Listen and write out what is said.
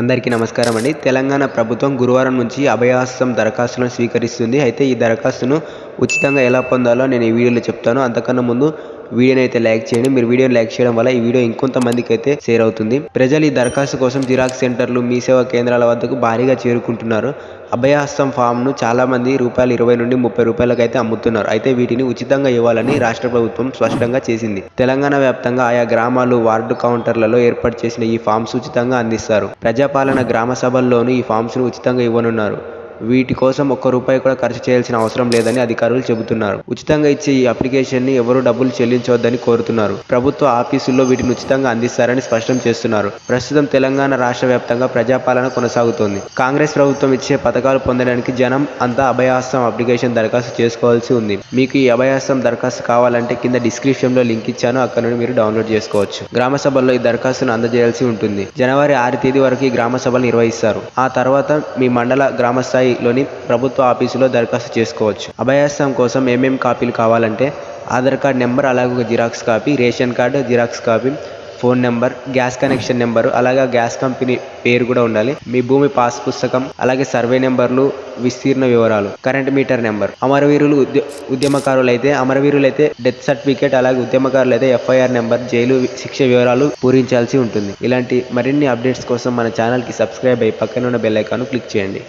అందరికీ నమస్కారం అండి. తెలంగాణ ప్రభుత్వం గురువారం నుంచి అభయహస్తం దరఖాస్తులను స్వీకరిస్తుంది. అయితే ఈ దరఖాస్తును ఉచితంగా ఎలా పొందాలో నేను ఈ వీడియోలో చెప్తాను. అంతకన్నా ముందు వీడియోని అయితే లైక్ చేయండి. మీరు వీడియోని లైక్ చేయడం వల్ల ఈ వీడియో ఇంకొంతమందికి అయితే షేర్ అవుతుంది. ప్రజలు ఈ దరఖాస్తు కోసం జిరాక్స్ సెంటర్లు, మీ సేవా కేంద్రాల వద్దకు భారీగా చేరుకుంటున్నారు. అభయహస్తం ఫామ్ను చాలా మంది ₹20 నుండి ₹30 అయితే అమ్ముతున్నారు. అయితే వీటిని ఉచితంగా ఇవ్వాలని రాష్ట్ర ప్రభుత్వం స్పష్టంగా చేసింది. తెలంగాణ వ్యాప్తంగా ఆయా గ్రామాలు, వార్డు కౌంటర్లలో ఏర్పాటు చేసిన ఈ ఫామ్స్ ఉచితంగా అందిస్తారు. ప్రజాపాలన గ్రామ సభల్లోనూ ఈ ఫామ్స్ను ఉచితంగా ఇవ్వనున్నారు. వీటి కోసం ₹1 కూడా ఖర్చు చేయాల్సిన అవసరం లేదని అధికారులు చెబుతున్నారు. ఉచితంగా ఇచ్చే ఈ అప్లికేషన్ని ఎవరూ డబ్బులు చెల్లించవద్దని కోరుతున్నారు. ప్రభుత్వ ఆఫీసుల్లో వీటిని ఉచితంగా అందిస్తారని స్పష్టం చేస్తున్నారు. ప్రస్తుతం తెలంగాణ రాష్ట్ర వ్యాప్తంగా ప్రజాపాలన కొనసాగుతోంది. కాంగ్రెస్ ప్రభుత్వం ఇచ్చే పథకాలు పొందడానికి జనం అంతా అభయహస్తం అప్లికేషన్ దరఖాస్తు చేసుకోవాల్సి ఉంది. మీకు ఈ అభయహస్తం దరఖాస్తు కావాలంటే కింద డిస్క్రిప్షన్లో లింక్ ఇచ్చాను, అక్కడ నుండి మీరు డౌన్లోడ్ చేసుకోవచ్చు. గ్రామ సభల్లో ఈ దరఖాస్తును అందజేయాల్సి ఉంటుంది. జనవరి 6 తేదీ వరకు ఈ గ్రామ సభలు నిర్వహిస్తారు. ఆ తర్వాత మీ మండల గ్రామస్థాయి లోని ప్రభుత్వ ఆఫీసులో దరఖాస్తు చేసుకోవచ్చు. అభయహస్తం కోసం ఏమేం కాపీలు కావాలంటే ఆధార్ కార్డ్ నెంబర్, అలాగే ఒక xerox copy, ration card xerox copy, phone number, gas connection number, అలాగే గ్యాస్ కంపెనీ పేరు కూడా ఉండాలి. మీ భూమి పాస్ పుస్తకం, అలాగే సర్వే నెంబర్లు, విస్తీర్ణ వివరాలు, కరెంట్ మీటర్ నెంబర్. అమరవీరులైతే డెత్ సర్టిఫికేట్, అలాగే ఉద్యమకారులైతే FIR నెంబర్, జైలు శిక్ష వివరాలు పూరించాల్సి ఉంటుంది. ఇలాంటి మరిన్ని అప్డేట్స్ కోసం మన ఛానల్కి సబ్స్క్రైబ్ అయ్యి పక్కన ఉన్న బెల్ ఐకాన్ను క్లిక్ చేయండి.